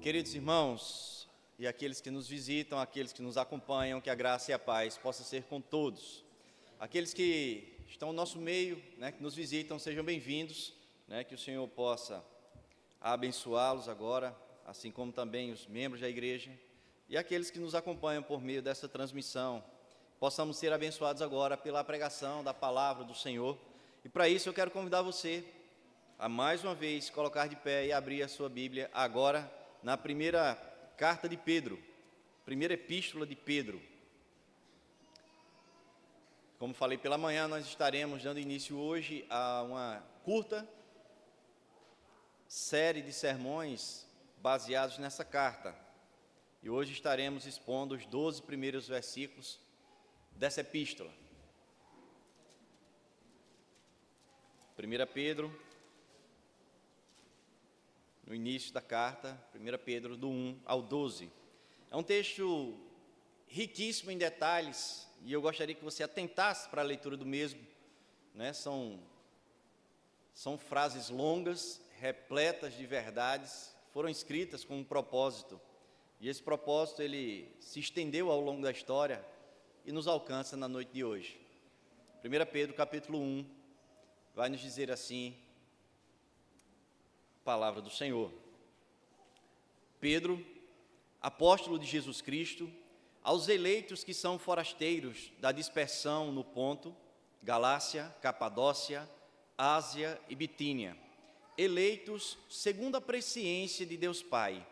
Queridos irmãos e aqueles que nos visitam, aqueles que nos acompanham, que a graça e a paz possa ser com todos. Aqueles que estão no nosso meio, que nos visitam, sejam bem-vindos, que o Senhor possa abençoá-los agora, assim como também os membros da igreja, e aqueles que nos acompanham por meio dessa transmissão, possamos ser abençoados agora pela pregação da palavra do Senhor. E para isso eu quero convidar você a mais uma vez colocar de pé e abrir a sua Bíblia agora na primeira carta de Pedro, primeira epístola de Pedro. Como falei pela manhã, nós estaremos dando início hoje a uma curta série de sermões baseados nessa carta. E hoje estaremos expondo os 12 primeiros versículos dessa epístola. 1 Pedro, no início da carta, 1 Pedro, do 1 ao 12. É um texto riquíssimo em detalhes, e eu gostaria que você atentasse para a leitura do mesmo. São frases longas, repletas de verdades, foram escritas com um propósito, e esse propósito ele se estendeu ao longo da história e nos alcança na noite de hoje. 1 Pedro, capítulo 1, vai nos dizer assim, palavra do Senhor. Pedro, apóstolo de Jesus Cristo, aos eleitos que são forasteiros da dispersão no Ponto, Galácia, Capadócia, Ásia e Bitínia, eleitos segundo a presciência de Deus Pai,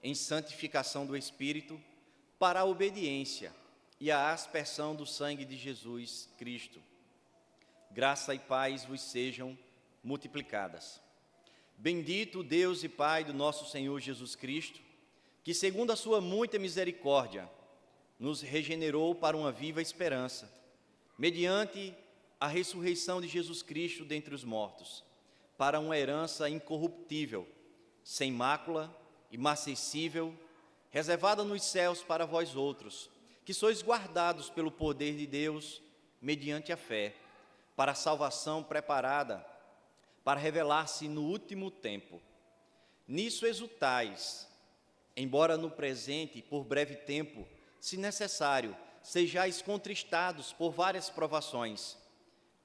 em santificação do Espírito, para a obediência e a aspersão do sangue de Jesus Cristo. Graça e paz vos sejam multiplicadas. Bendito Deus e Pai do nosso Senhor Jesus Cristo, que segundo a sua muita misericórdia, nos regenerou para uma viva esperança, mediante a ressurreição de Jesus Cristo dentre os mortos, para uma herança incorruptível, sem mácula, imacessível, reservada nos céus para vós outros, que sois guardados pelo poder de Deus, mediante a fé, para a salvação preparada, para revelar-se no último tempo. Nisso exultais, embora no presente, por breve tempo, se necessário, sejais contristados por várias provações,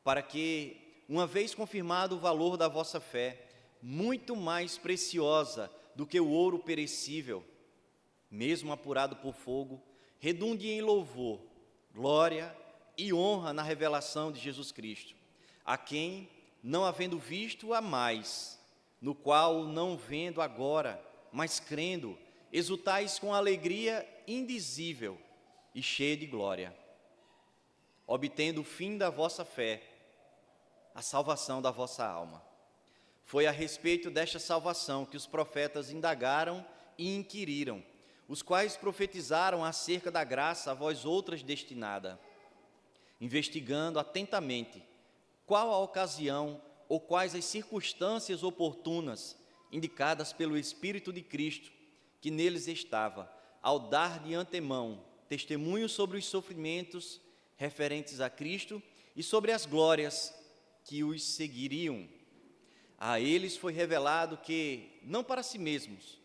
para que, uma vez confirmado o valor da vossa fé, muito mais preciosa do que o ouro perecível, mesmo apurado por fogo, redunde em louvor, glória e honra na revelação de Jesus Cristo, a quem, não havendo visto a mais, no qual não vendo agora, mas crendo, exultais com alegria indizível e cheia de glória, obtendo o fim da vossa fé, a salvação da vossa alma. Foi a respeito desta salvação que os profetas indagaram e inquiriram, os quais profetizaram acerca da graça a vós outras destinada, investigando atentamente qual a ocasião ou quais as circunstâncias oportunas indicadas pelo Espírito de Cristo que neles estava, ao dar de antemão testemunho sobre os sofrimentos referentes a Cristo e sobre as glórias que os seguiriam. A eles foi revelado que, não para si mesmos,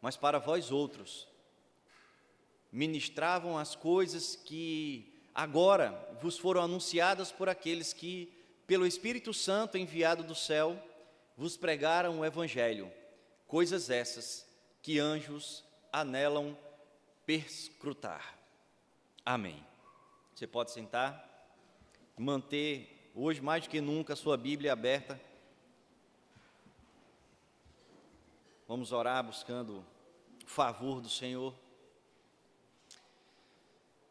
mas para vós outros, ministravam as coisas que agora vos foram anunciadas por aqueles que, pelo Espírito Santo enviado do céu, vos pregaram o Evangelho, coisas essas que anjos anelam perscrutar. Amém. Você pode sentar, manter hoje mais do que nunca a sua Bíblia aberta. Vamos orar buscando o favor do Senhor.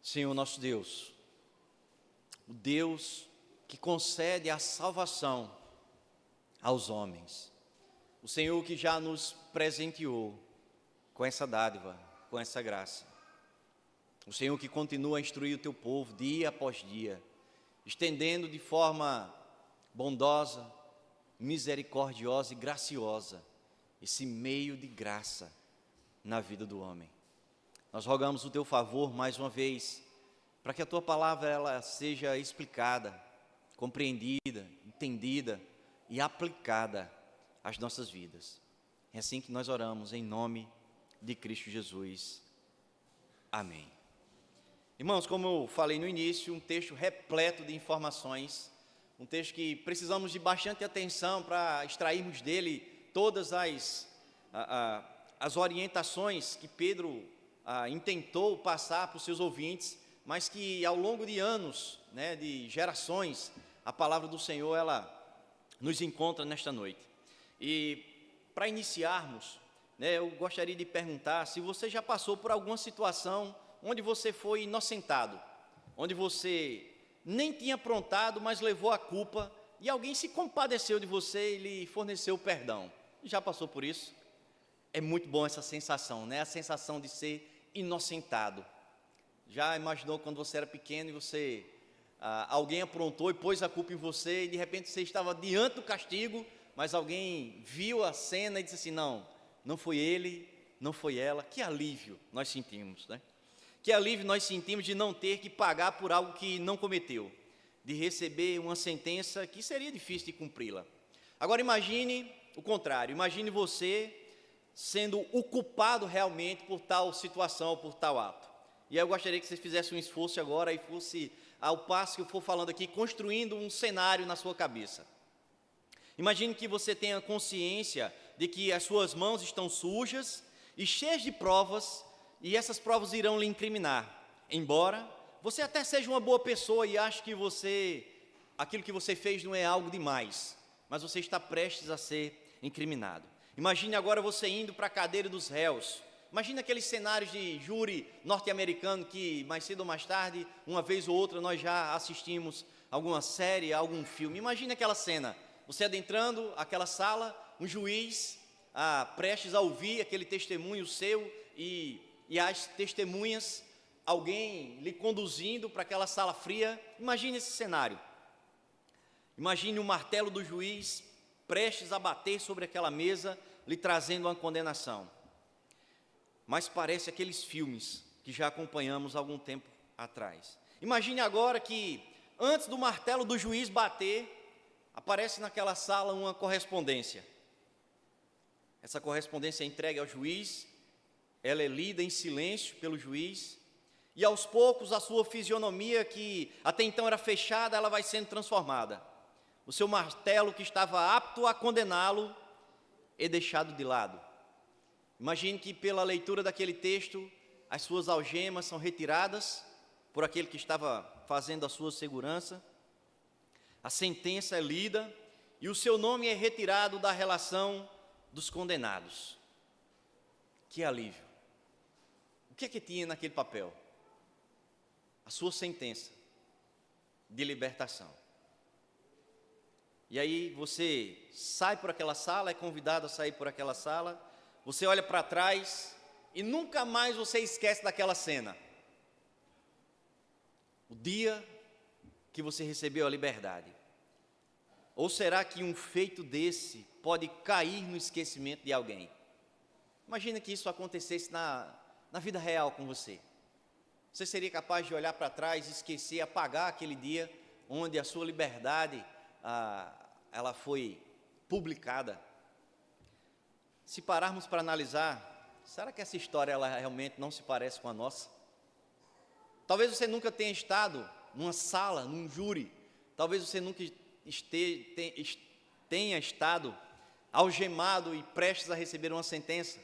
Senhor nosso Deus, o Deus que concede a salvação aos homens, o Senhor que já nos presenteou com essa dádiva, com essa graça, o Senhor que continua a instruir o teu povo dia após dia, estendendo de forma bondosa, misericordiosa e graciosa esse meio de graça na vida do homem. Nós rogamos o teu favor mais uma vez, para que a tua palavra ela seja explicada, compreendida, entendida e aplicada às nossas vidas. É assim que nós oramos em nome de Cristo Jesus. Amém. Irmãos, como eu falei no início, um texto repleto de informações, um texto que precisamos de bastante atenção para extrairmos dele todas as orientações que Pedro intentou passar para os seus ouvintes, mas que ao longo de anos, né, de gerações, a palavra do Senhor, ela nos encontra nesta noite. E para iniciarmos, né, eu gostaria de perguntar se você já passou por alguma situação onde você foi inocentado, onde você nem tinha aprontado, mas levou a culpa, e alguém se compadeceu de você e lhe forneceu perdão. Já passou por isso? É muito bom essa sensação, né? A sensação de ser inocentado. Já imaginou quando você era pequeno e alguém aprontou e pôs a culpa em você, e de repente você estava diante do castigo, mas alguém viu a cena e disse assim, não foi ele, não foi ela. Que alívio nós sentimos, né? Que alívio nós sentimos de não ter que pagar por algo que não cometeu, de receber uma sentença que seria difícil de cumpri-la. Agora imagine o contrário, imagine você sendo o culpado realmente por tal situação, por tal ato. E aí eu gostaria que você fizesse um esforço agora e fosse, ao passo que eu for falando aqui, construindo um cenário na sua cabeça. Imagine que você tenha consciência de que as suas mãos estão sujas e cheias de provas, e essas provas irão lhe incriminar. Embora você até seja uma boa pessoa e ache que aquilo que você fez não é algo demais, mas você está prestes a ser incriminado. Imagine agora você indo para a cadeira dos réus. Imagine aqueles cenários de júri norte-americano que mais cedo ou mais tarde, uma vez ou outra, nós já assistimos alguma série, algum filme. Imagine aquela cena, você adentrando aquela sala, um juiz prestes a ouvir aquele testemunho seu e as testemunhas, alguém lhe conduzindo para aquela sala fria. Imagine esse cenário. Imagine o martelo do juiz prestes a bater sobre aquela mesa, lhe trazendo uma condenação. Mas parece aqueles filmes que já acompanhamos há algum tempo atrás. Imagine agora que, antes do martelo do juiz bater, aparece naquela sala uma correspondência. Essa correspondência é entregue ao juiz, ela é lida em silêncio pelo juiz, e aos poucos a sua fisionomia, que até então era fechada, ela vai sendo transformada. O seu martelo, que estava apto a condená-lo, é deixado de lado. Imagine que pela leitura daquele texto, as suas algemas são retiradas por aquele que estava fazendo a sua segurança, a sentença é lida e o seu nome é retirado da relação dos condenados. Que alívio! O que é que tinha naquele papel? A sua sentença de libertação. E aí você sai por aquela sala, é convidado a sair por aquela sala, você olha para trás e nunca mais você esquece daquela cena. O dia que você recebeu a liberdade. Ou será que um feito desse pode cair no esquecimento de alguém? Imagina que isso acontecesse na vida real com você. Você seria capaz de olhar para trás, esquecer, apagar aquele dia onde a sua liberdade ela foi publicada? Se pararmos para analisar, será que essa história ela realmente não se parece com a nossa? Talvez você nunca tenha estado numa sala, num júri, talvez você nunca tenha estado algemado e prestes a receber uma sentença.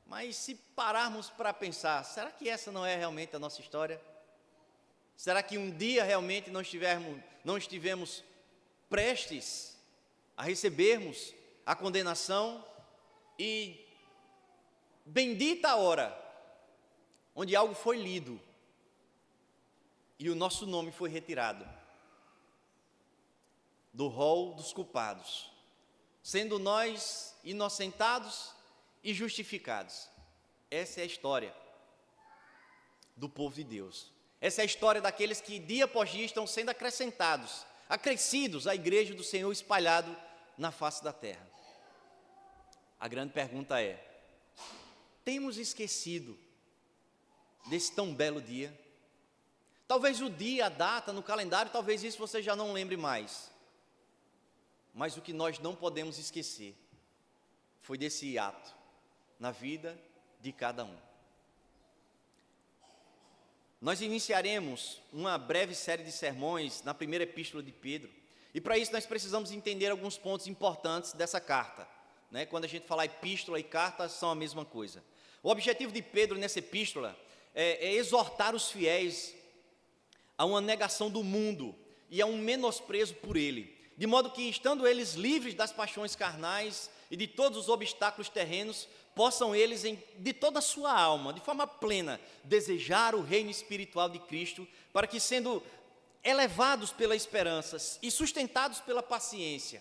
Mas se pararmos para pensar, será que essa não é realmente a nossa história? Será que um dia realmente não estivemos prestes a recebermos a condenação? E bendita a hora onde algo foi lido e o nosso nome foi retirado do rol dos culpados, sendo nós inocentados e justificados. Essa é a história do povo de Deus. Essa é a história daqueles que dia após dia estão sendo acrescidos à igreja do Senhor espalhado na face da terra. A grande pergunta é: temos esquecido desse tão belo dia? Talvez o dia, a data no calendário, talvez isso você já não lembre mais. Mas o que nós não podemos esquecer foi desse ato na vida de cada um. Nós iniciaremos uma breve série de sermões na primeira epístola de Pedro, e para isso nós precisamos entender alguns pontos importantes dessa carta, né? Quando a gente fala epístola e carta, são a mesma coisa. O objetivo de Pedro nessa epístola é exortar os fiéis a uma negação do mundo e a um menosprezo por ele, de modo que, estando eles livres das paixões carnais e de todos os obstáculos terrenos, possam eles, de toda a sua alma, de forma plena, desejar o reino espiritual de Cristo, para que, sendo elevados pela esperança e sustentados pela paciência,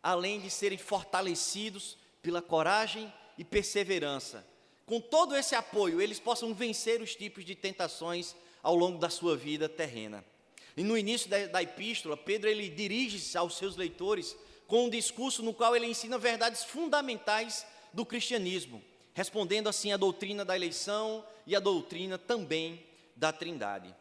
além de serem fortalecidos pela coragem e perseverança, com todo esse apoio, eles possam vencer os tipos de tentações ao longo da sua vida terrena. E no início da epístola, Pedro ele dirige-se aos seus leitores com um discurso no qual ele ensina verdades fundamentais do cristianismo, respondendo assim à doutrina da eleição e à doutrina também da Trindade.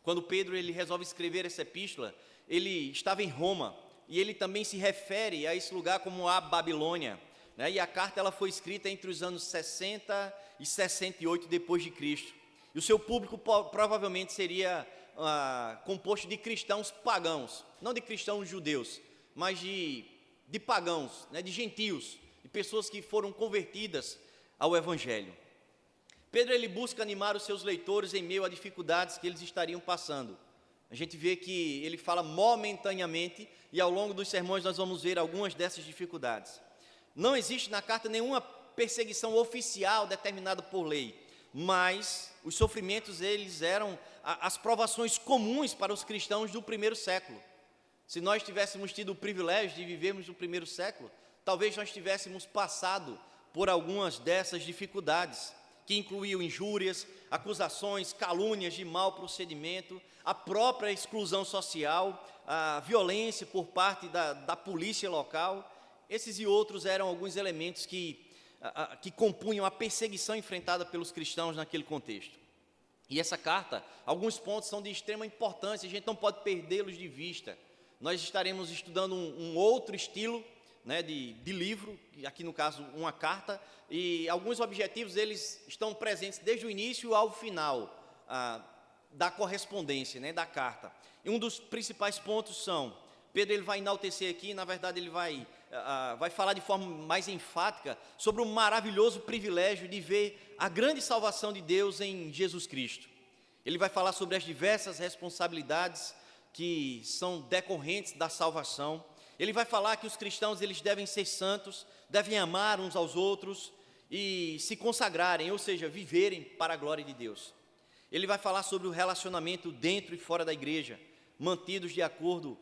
Quando Pedro ele resolve escrever essa epístola, ele estava em Roma, e ele também se refere a esse lugar como a Babilônia, né? E a carta ela foi escrita entre os anos 60 e 68 depois de Cristo. E o seu público provavelmente seria composto de cristãos pagãos, não de cristãos judeus, mas de pagãos, né? De gentios, de pessoas que foram convertidas ao Evangelho. Pedro ele busca animar os seus leitores em meio a dificuldades que eles estariam passando. A gente vê que ele fala momentaneamente, e ao longo dos sermões nós vamos ver algumas dessas dificuldades. Não existe na carta nenhuma perseguição oficial determinada por lei, mas os sofrimentos eles eram as provações comuns para os cristãos do primeiro século. Se nós tivéssemos tido o privilégio de vivermos no primeiro século, talvez nós tivéssemos passado por algumas dessas dificuldades, que incluíam injúrias, acusações, calúnias de mau procedimento, a própria exclusão social, a violência por parte da polícia local. Esses e outros eram alguns elementos que compunham a perseguição enfrentada pelos cristãos naquele contexto. E essa carta, alguns pontos são de extrema importância, a gente não pode perdê-los de vista. Nós estaremos estudando um outro estilo, né, de livro, aqui no caso uma carta, e alguns objetivos eles estão presentes desde o início ao final da correspondência, né, da carta. E um dos principais pontos são, Pedro ele vai enaltecer aqui, na verdade ele vai falar de forma mais enfática sobre o maravilhoso privilégio de ver a grande salvação de Deus em Jesus Cristo. Ele vai falar sobre as diversas responsabilidades que são decorrentes da salvação. Ele vai falar que os cristãos eles devem ser santos, devem amar uns aos outros e se consagrarem, ou seja, viverem para a glória de Deus. Ele vai falar sobre o relacionamento dentro e fora da igreja, mantidos de acordo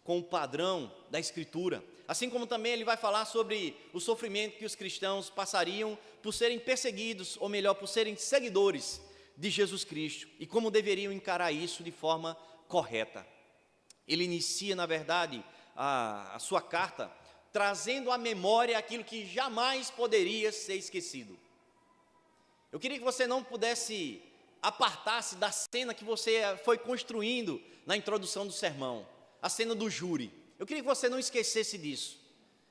com o padrão da Escritura. Assim como também ele vai falar sobre o sofrimento que os cristãos passariam por serem perseguidos, ou melhor, por serem seguidores de Jesus Cristo, e como deveriam encarar isso de forma correta. Ele inicia, na verdade, a sua carta, trazendo à memória aquilo que jamais poderia ser esquecido. Eu queria que você não pudesse apartar-se da cena que você foi construindo na introdução do sermão, a cena do júri. Eu queria que você não esquecesse disso.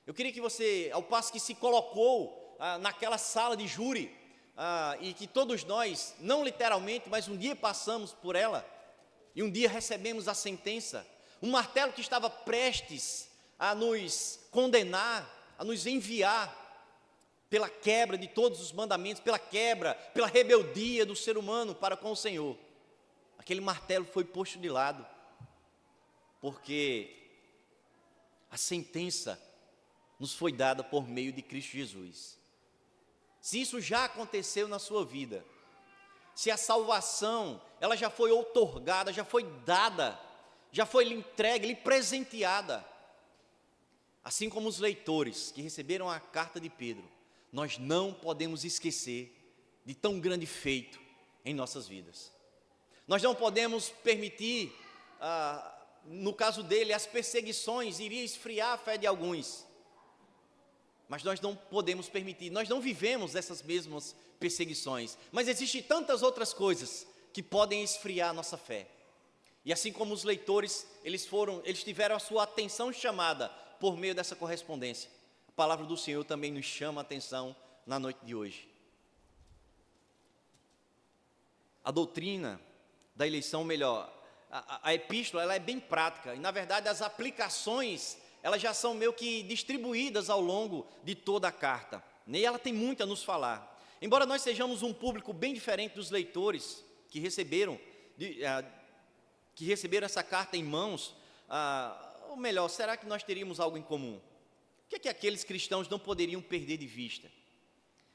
Eu queria que você, ao passo que se colocou naquela sala de júri, e que todos nós, não literalmente, mas um dia passamos por ela, e um dia recebemos a sentença, um martelo que estava prestes a nos condenar, a nos enviar pela quebra de todos os mandamentos, pela rebeldia do ser humano para com o Senhor. Aquele martelo foi posto de lado, porque a sentença nos foi dada por meio de Cristo Jesus. Se isso já aconteceu na sua vida, se a salvação, ela já foi outorgada, já foi dada, já foi lhe entregue, lhe presenteada, assim como os leitores que receberam a carta de Pedro, nós não podemos esquecer de tão grande feito em nossas vidas. Nós não podemos permitir, no caso dele, as perseguições iriam esfriar a fé de alguns, mas nós não podemos permitir, nós não vivemos essas mesmas perseguições, mas existem tantas outras coisas que podem esfriar a nossa fé. E assim como os leitores, eles tiveram a sua atenção chamada por meio dessa correspondência, a palavra do Senhor também nos chama a atenção na noite de hoje. a doutrina da eleição, melhor, a epístola, ela é bem prática, e na verdade as aplicações, elas já são meio que distribuídas ao longo de toda a carta, e ela tem muito a nos falar. Embora nós sejamos um público bem diferente dos leitores que receberam essa carta em mãos, ou melhor, será que nós teríamos algo em comum? O que é que aqueles cristãos não poderiam perder de vista?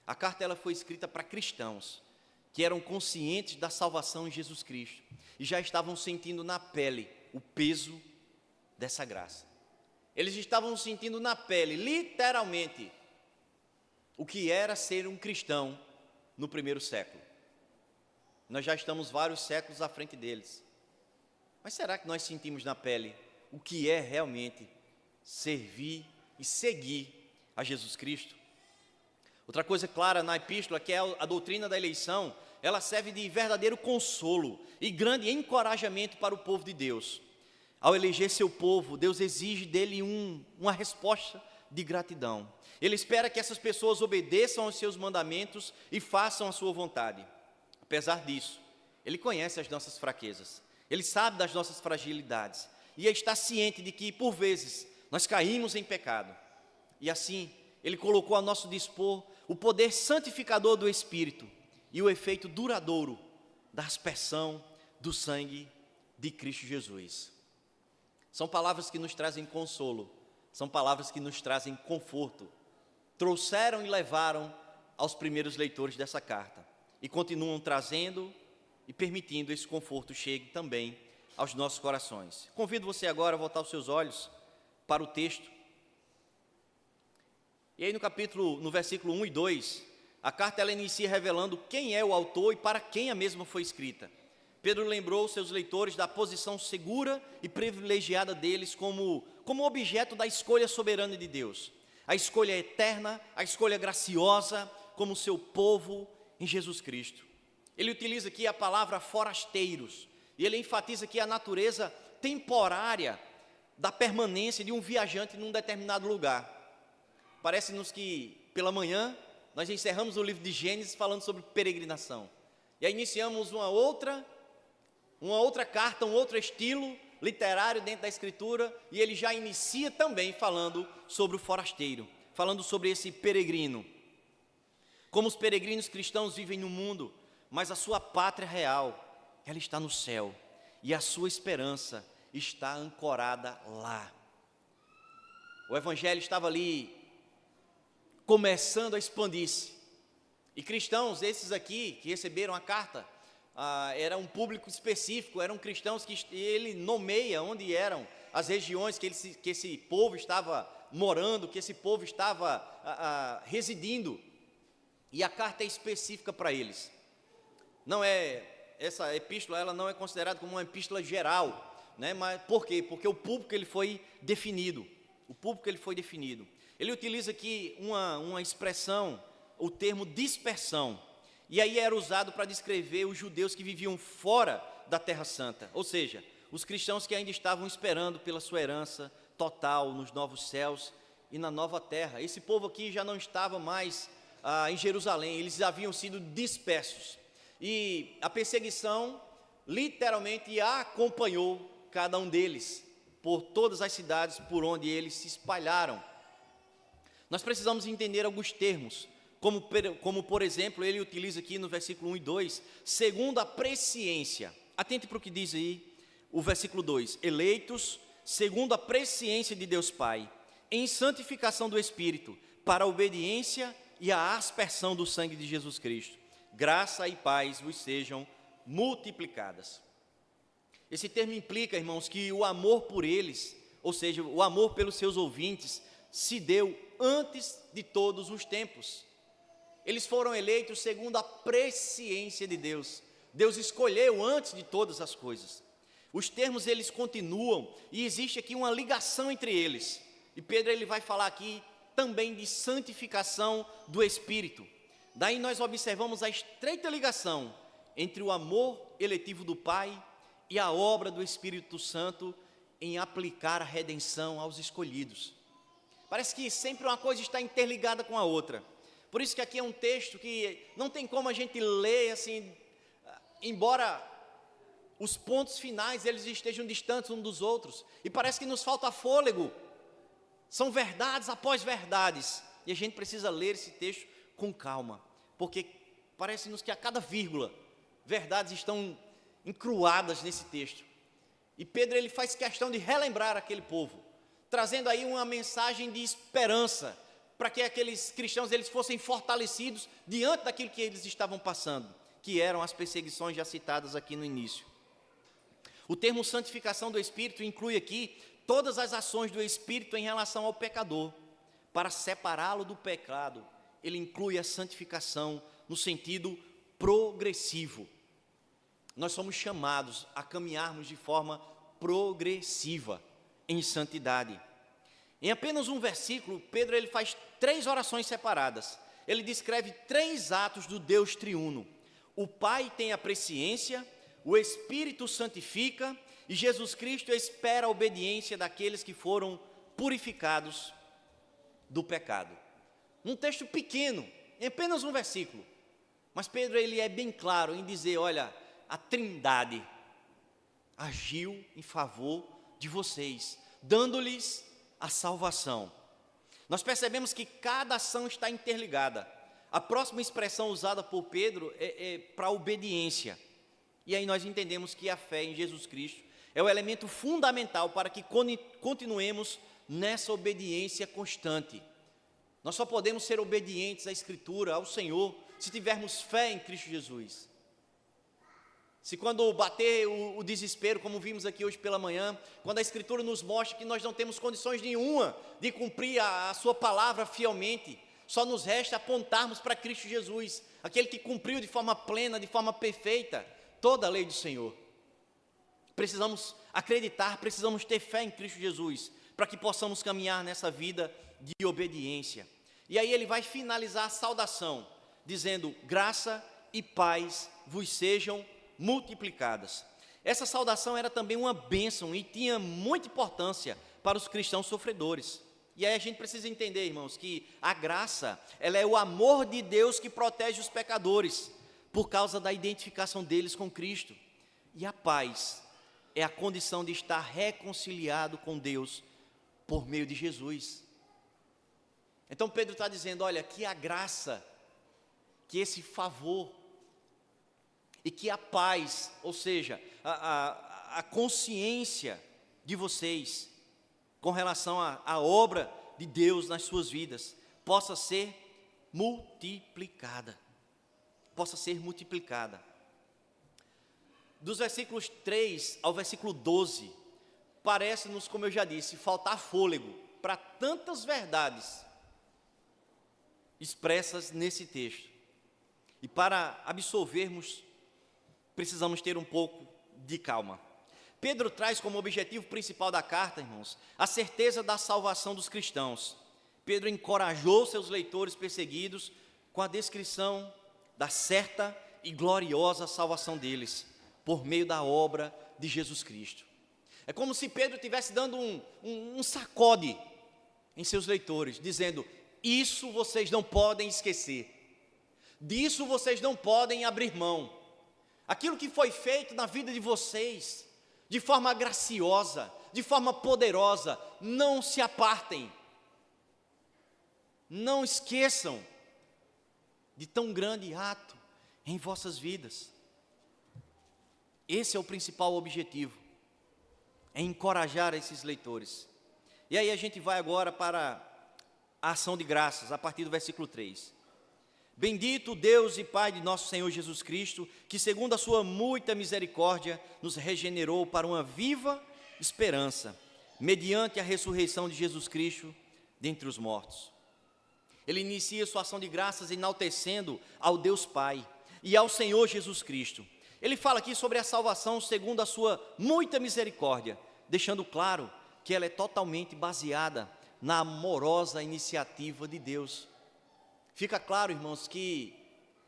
A carta ela foi escrita para cristãos que eram conscientes da salvação em Jesus Cristo e já estavam sentindo na pele o peso dessa graça. Eles estavam sentindo na pele, literalmente, o que era ser um cristão no primeiro século. Nós já estamos vários séculos à frente deles. Mas será que nós sentimos na pele o que é realmente servir e seguir a Jesus Cristo? Outra coisa clara na epístola, que é a doutrina da eleição, ela serve de verdadeiro consolo e grande encorajamento para o povo de Deus. Ao eleger seu povo, Deus exige dele uma resposta de gratidão. Ele espera que essas pessoas obedeçam aos seus mandamentos e façam a sua vontade. Apesar disso, Ele conhece as nossas fraquezas, Ele sabe das nossas fragilidades e está ciente de que, por vezes, nós caímos em pecado. E assim, Ele colocou a nosso dispor o poder santificador do Espírito e o efeito duradouro da aspersão do sangue de Cristo Jesus. São palavras que nos trazem consolo, são palavras que nos trazem conforto. Trouxeram e levaram aos primeiros leitores dessa carta e continuam trazendo e permitindo esse conforto chegue também aos nossos corações. Convido você agora a voltar os seus olhos para o texto. E aí no versículo 1 e 2, a carta ela inicia revelando quem é o autor e para quem a mesma foi escrita. Pedro lembrou seus leitores da posição segura e privilegiada deles como objeto da escolha soberana de Deus. A escolha eterna, a escolha graciosa como seu povo em Jesus Cristo. Ele utiliza aqui a palavra forasteiros, e ele enfatiza aqui a natureza temporária da permanência de um viajante num determinado lugar. Parece-nos que pela manhã nós encerramos o livro de Gênesis falando sobre peregrinação, e aí iniciamos uma outra carta, um outro estilo literário dentro da Escritura, e ele já inicia também falando sobre o forasteiro, falando sobre esse peregrino. Como os peregrinos cristãos vivem no mundo, mas a sua pátria real, ela está no céu, e a sua esperança está ancorada lá. O Evangelho estava ali, começando a expandir-se, e cristãos, esses aqui, que receberam a carta, era um público específico, eram cristãos que ele nomeia onde eram as regiões que esse povo estava morando, que esse povo estava residindo, e a carta é específica para eles. Essa epístola ela não é considerada como uma epístola geral, né? Mas por quê? Porque o público ele foi definido. Ele utiliza aqui uma expressão, o termo dispersão. E aí era usado para descrever os judeus que viviam fora da Terra Santa, ou seja, os cristãos que ainda estavam esperando pela sua herança total nos novos céus e na nova terra. Esse povo aqui já não estava mais em Jerusalém, eles haviam sido dispersos. E a perseguição literalmente acompanhou cada um deles por todas as cidades por onde eles se espalharam. Nós precisamos entender alguns termos, como por exemplo, ele utiliza aqui no versículo 1 e 2, segundo a presciência. Atente para o que diz aí o versículo 2, eleitos segundo a presciência de Deus Pai, em santificação do Espírito, para a obediência e a aspersão do sangue de Jesus Cristo. Graça e paz vos sejam multiplicadas. Esse termo implica, irmãos, que o amor por eles, ou seja, o amor pelos seus ouvintes, se deu antes de todos os tempos. Eles foram eleitos segundo a presciência de Deus. Deus escolheu antes de todas as coisas. Os termos eles continuam e existe aqui uma ligação entre eles. E Pedro ele vai falar aqui também de santificação do Espírito. Daí nós observamos a estreita ligação entre o amor eletivo do Pai e a obra do Espírito Santo em aplicar a redenção aos escolhidos. Parece que sempre uma coisa está interligada com a outra. Por isso que aqui é um texto que não tem como a gente ler assim, embora os pontos finais eles estejam distantes uns dos outros, e parece que nos falta fôlego, são verdades após verdades, e a gente precisa ler esse texto com calma, porque parece-nos que a cada vírgula, verdades estão encruadas nesse texto, e Pedro ele faz questão de relembrar aquele povo, trazendo aí uma mensagem de esperança, para que aqueles cristãos eles fossem fortalecidos diante daquilo que eles estavam passando, que eram as perseguições já citadas aqui no início. O termo santificação do Espírito inclui aqui todas as ações do Espírito em relação ao pecador. Para separá-lo do pecado, ele inclui a santificação no sentido progressivo. Nós somos chamados a caminharmos de forma progressiva em santidade. Em apenas um versículo, Pedro ele faz 3 orações separadas. Ele descreve 3 atos do Deus triuno. O Pai tem a presciência, o Espírito santifica e Jesus Cristo espera a obediência daqueles que foram purificados do pecado. Um texto pequeno, em apenas um versículo, mas Pedro ele é bem claro em dizer, olha, a Trindade agiu em favor de vocês, dando-lhes a salvação. Nós percebemos que cada ação está interligada. A próxima expressão usada por Pedro é para obediência. E aí nós entendemos que a fé em Jesus Cristo é o elemento fundamental para que continuemos nessa obediência constante. Nós só podemos ser obedientes à Escritura, ao Senhor, se tivermos fé em Cristo Jesus. Se quando bater o desespero, como vimos aqui hoje pela manhã, quando a Escritura nos mostra que nós não temos condições nenhuma de cumprir a sua palavra fielmente, só nos resta apontarmos para Cristo Jesus, aquele que cumpriu de forma plena, de forma perfeita, toda a lei do Senhor. Precisamos acreditar, precisamos ter fé em Cristo Jesus, para que possamos caminhar nessa vida de obediência. E aí ele vai finalizar a saudação, dizendo, graça e paz vos sejam multiplicadas. Essa saudação era também uma bênção e tinha muita importância para os cristãos sofredores. E aí a gente precisa entender, irmãos, que a graça, ela é o amor de Deus que protege os pecadores, por causa da identificação deles com Cristo. E a paz é a condição de estar reconciliado com Deus por meio de Jesus. Então Pedro está dizendo, olha, que a graça, que esse favor, e que a paz, ou seja, a consciência de vocês, com relação à obra de Deus nas suas vidas, possa ser multiplicada. Possa ser multiplicada. Dos versículos 3 ao versículo 12, parece-nos, como eu já disse, faltar fôlego para tantas verdades expressas nesse texto. E para absorvermos, precisamos ter um pouco de calma. Pedro traz como objetivo principal da carta, irmãos, a certeza da salvação dos cristãos. Pedro encorajou seus leitores perseguidos com a descrição da certa e gloriosa salvação deles, por meio da obra de Jesus Cristo. É como se Pedro estivesse dando um sacode em seus leitores, dizendo, isso vocês não podem esquecer, disso vocês não podem abrir mão. Aquilo que foi feito na vida de vocês, de forma graciosa, de forma poderosa, não se apartem, não esqueçam de tão grande ato em vossas vidas. Esse é o principal objetivo, é encorajar esses leitores. E aí a gente vai agora para a ação de graças, a partir do versículo 3. Bendito Deus e Pai de nosso Senhor Jesus Cristo, que segundo a sua muita misericórdia, nos regenerou para uma viva esperança, mediante a ressurreição de Jesus Cristo dentre os mortos. Ele inicia sua ação de graças enaltecendo ao Deus Pai e ao Senhor Jesus Cristo. Ele fala aqui sobre a salvação segundo a sua muita misericórdia, deixando claro que ela é totalmente baseada na amorosa iniciativa de Deus. Fica claro, irmãos, que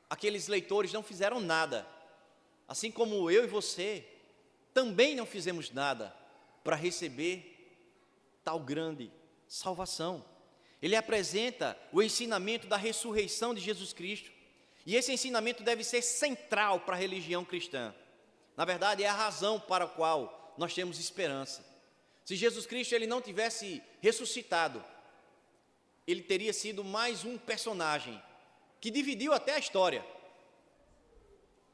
aqueles leitores não fizeram nada, assim como eu e você também não fizemos nada para receber tal grande salvação. Ele apresenta o ensinamento da ressurreição de Jesus Cristo E esse ensinamento deve ser central para a religião cristã. Na verdade, é a razão para a qual nós temos esperança. Se Jesus Cristo ele não tivesse ressuscitado, ele teria sido mais um personagem que dividiu até a história.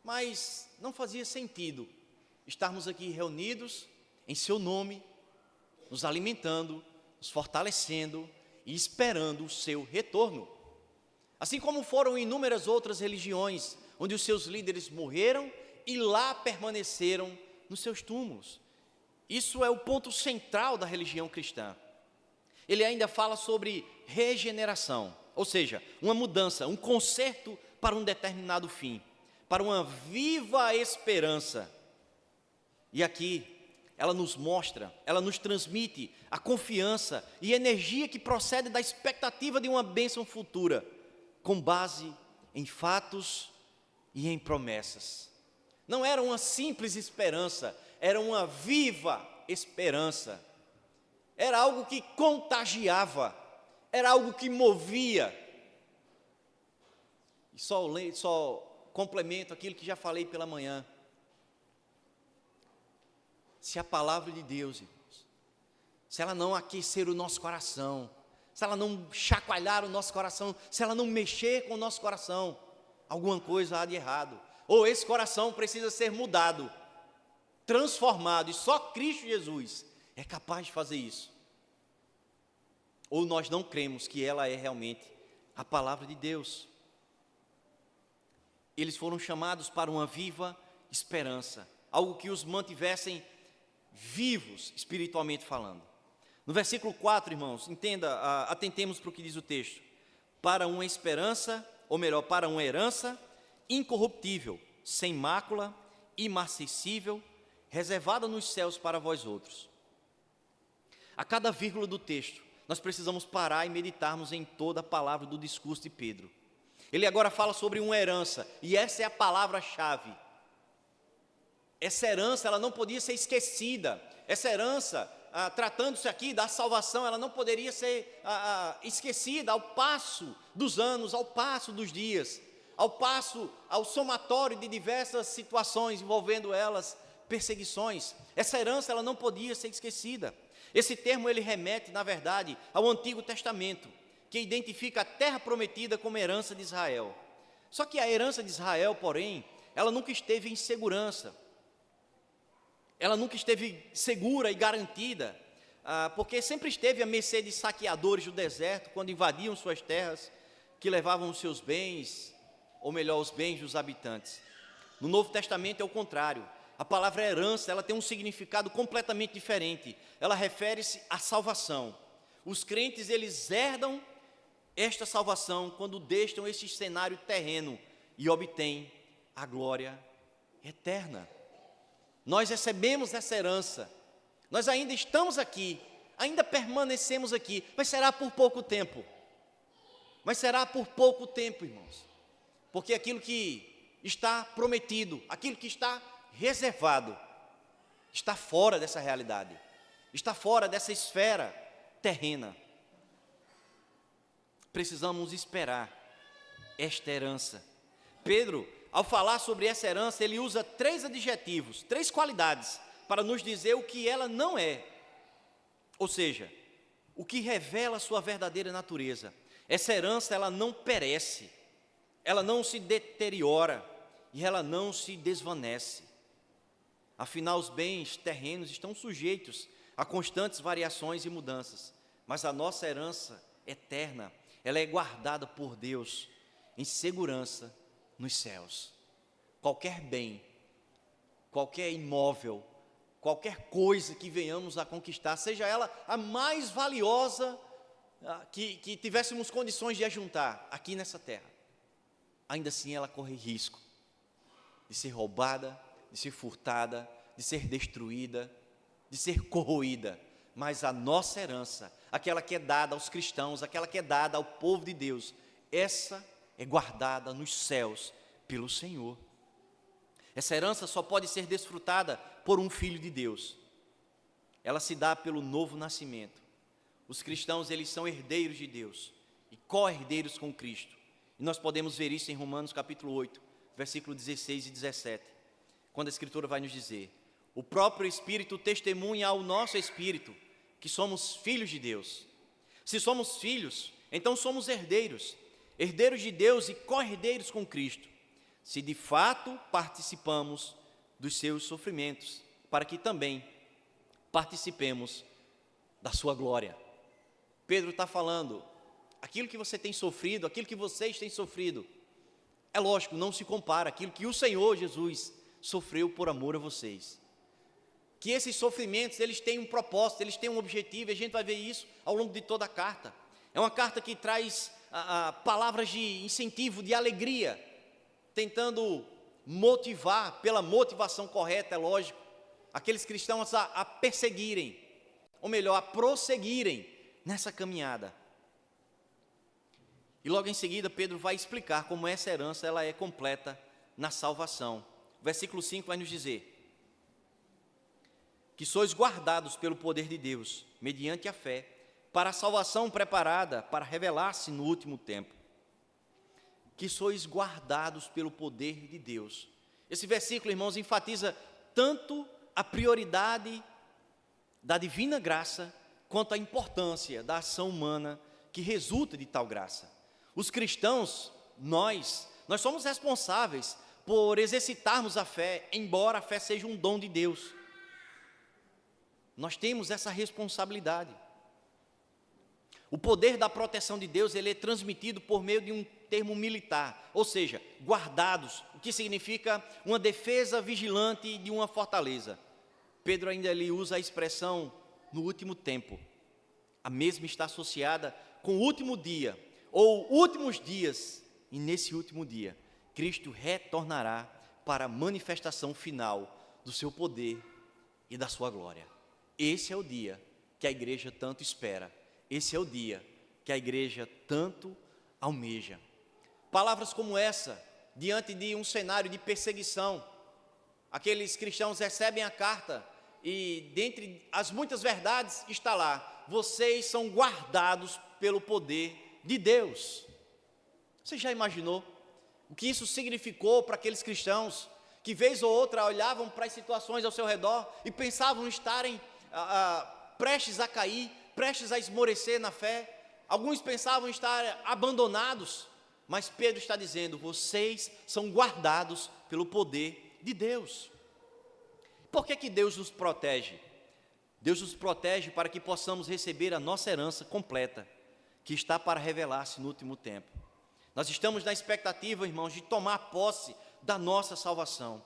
Mas não fazia sentido estarmos aqui reunidos em seu nome, nos alimentando, nos fortalecendo e esperando o seu retorno. Assim como foram inúmeras outras religiões, onde os seus líderes morreram e lá permaneceram nos seus túmulos. Isso é o ponto central da religião cristã. Ele ainda fala sobre regeneração, ou seja, uma mudança, um conserto para um determinado fim, para uma viva esperança. E aqui, ela nos mostra, ela nos transmite a confiança e energia que procede da expectativa de uma bênção futura, com base em fatos e em promessas. Não era uma simples esperança, era uma viva esperança. Era algo que contagiava, era algo que movia. E só complemento aquilo que já falei pela manhã. Se a palavra de Deus, irmãos, se ela não aquecer o nosso coração, se ela não chacoalhar o nosso coração, se ela não mexer com o nosso coração, alguma coisa há de errado. Ou esse coração precisa ser mudado, transformado, e só Cristo Jesus é capaz de fazer isso. Ou nós não cremos que ela é realmente a palavra de Deus. Eles foram chamados para uma viva esperança, algo que os mantivessem vivos, espiritualmente falando. No versículo 4, irmãos, entenda, atentemos para o que diz o texto. Para uma esperança, ou melhor, para uma herança incorruptível, sem mácula, imarcessível, reservada nos céus para vós outros. A cada vírgula do texto, nós precisamos parar e meditarmos em toda a palavra do discurso de Pedro. Ele agora fala sobre uma herança, e essa é a palavra-chave. Essa herança, ela não podia ser esquecida. Essa herança, tratando-se aqui da salvação, ela não poderia ser esquecida ao passo dos anos, ao passo dos dias, ao somatório de diversas situações envolvendo elas, perseguições. Essa herança, ela não podia ser esquecida. Esse termo, ele remete, na verdade, ao Antigo Testamento, que identifica a terra prometida como herança de Israel. Só que a herança de Israel, porém, ela nunca esteve em segurança. Ela nunca esteve segura e garantida, porque sempre esteve à mercê de saqueadores do deserto, quando invadiam suas terras, que levavam os seus bens, ou melhor, os bens dos habitantes. No Novo Testamento é o contrário. A palavra herança, ela tem um significado completamente diferente. Ela refere-se à salvação. Os crentes, eles herdam esta salvação quando deixam este cenário terreno e obtêm a glória eterna. Nós recebemos essa herança, nós ainda estamos aqui, ainda permanecemos aqui, mas será por pouco tempo. Mas será por pouco tempo, irmãos, porque aquilo que está prometido, aquilo que está reservado, está fora dessa realidade, está fora dessa esfera terrena. Precisamos esperar esta herança. Pedro, ao falar sobre essa herança, ele usa 3 adjetivos, 3 qualidades, para nos dizer o que ela não é. Ou seja, o que revela a sua verdadeira natureza. Essa herança, ela não perece, ela não se deteriora e ela não se desvanece. Afinal, os bens terrenos estão sujeitos a constantes variações e mudanças, mas a nossa herança eterna, ela é guardada por Deus em segurança nos céus. Qualquer bem, qualquer imóvel, qualquer coisa que venhamos a conquistar, seja ela a mais valiosa que tivéssemos condições de ajuntar aqui nessa terra, ainda assim ela corre risco de ser roubada, de ser furtada, de ser destruída, de ser corroída. Mas a nossa herança, aquela que é dada aos cristãos, aquela que é dada ao povo de Deus, essa é guardada nos céus pelo Senhor. Essa herança só pode ser desfrutada por um filho de Deus. Ela se dá pelo novo nascimento. Os cristãos, eles são herdeiros de Deus e co-herdeiros com Cristo. E nós podemos ver isso em Romanos capítulo 8, versículo 16 e 17, quando a Escritura vai nos dizer: o próprio Espírito testemunha ao nosso Espírito que somos filhos de Deus. Se somos filhos, então somos herdeiros, herdeiros de Deus e co-herdeiros com Cristo, se de fato participamos dos seus sofrimentos, para que também participemos da sua glória. Pedro está falando, aquilo que você tem sofrido, aquilo que vocês têm sofrido, é lógico, não se compara àquilo que o Senhor Jesus sofreu por amor a vocês. Que esses sofrimentos, eles têm um propósito, eles têm um objetivo, e a gente vai ver isso ao longo de toda a carta. É uma carta que traz palavras de incentivo, de alegria, tentando motivar, pela motivação correta, é lógico, aqueles cristãos a perseguirem, ou melhor, a prosseguirem nessa caminhada. E logo em seguida, Pedro vai explicar como essa herança ela é completa na salvação. O versículo 5 vai nos dizer que sois guardados pelo poder de Deus, mediante a fé, para a salvação preparada para revelar-se no último tempo. Que sois guardados pelo poder de Deus. Esse versículo, irmãos, enfatiza tanto a prioridade da divina graça, quanto a importância da ação humana que resulta de tal graça. Os cristãos, nós somos responsáveis por exercitarmos a fé, embora a fé seja um dom de Deus. Nós temos essa responsabilidade. O poder da proteção de Deus, ele é transmitido por meio de um termo militar, ou seja, guardados, o que significa uma defesa vigilante de uma fortaleza. Pedro ainda ali usa a expressão no último tempo. A mesma está associada com o último dia, ou últimos dias, e nesse último dia, Cristo retornará para a manifestação final do seu poder e da sua glória. Esse é o dia que a igreja tanto espera. Esse é o dia que a igreja tanto almeja. Palavras como essa, diante de um cenário de perseguição, aqueles cristãos recebem a carta e dentre as muitas verdades está lá: vocês são guardados pelo poder de Deus. Você já imaginou o que isso significou para aqueles cristãos que vez ou outra olhavam para as situações ao seu redor e pensavam estarem prestes a cair, prestes a esmorecer na fé? Alguns pensavam estar abandonados, mas Pedro está dizendo: vocês são guardados pelo poder de Deus. Por que Deus nos protege? Deus nos protege para que possamos receber a nossa herança completa, que está para revelar-se no último tempo. Nós estamos na expectativa, irmãos, de tomar posse da nossa salvação.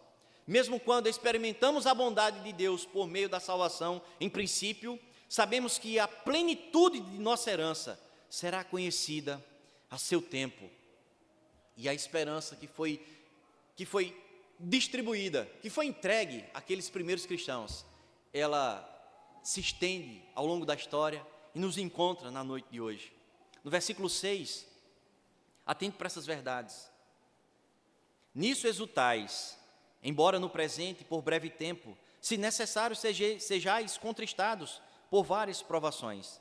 Mesmo quando experimentamos a bondade de Deus por meio da salvação, em princípio, sabemos que a plenitude de nossa herança será conhecida a seu tempo. E a esperança que foi distribuída, que foi entregue àqueles primeiros cristãos, ela se estende ao longo da história e nos encontra na noite de hoje. No versículo 6, atente para essas verdades. Nisso exultais, embora no presente, por breve tempo, se necessário sejais contristados por várias provações.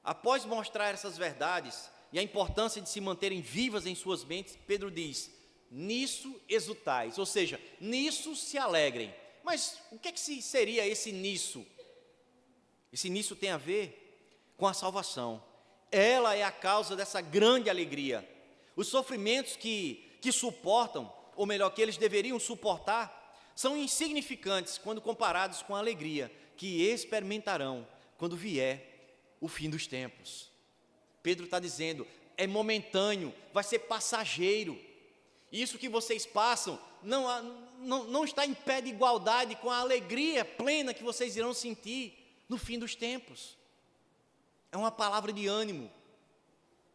Após mostrar essas verdades e a importância de se manterem vivas em suas mentes, Pedro diz: nisso exultais, ou seja, nisso se alegrem. Mas o que seria esse nisso? Esse nisso tem a ver com a salvação. Ela é a causa dessa grande alegria. Os sofrimentos que suportam, ou melhor, que eles deveriam suportar, são insignificantes quando comparados com a alegria que experimentarão quando vier o fim dos tempos. Pedro está dizendo, é momentâneo, vai ser passageiro. Isso que vocês passam não está em pé de igualdade com a alegria plena que vocês irão sentir no fim dos tempos. É uma palavra de ânimo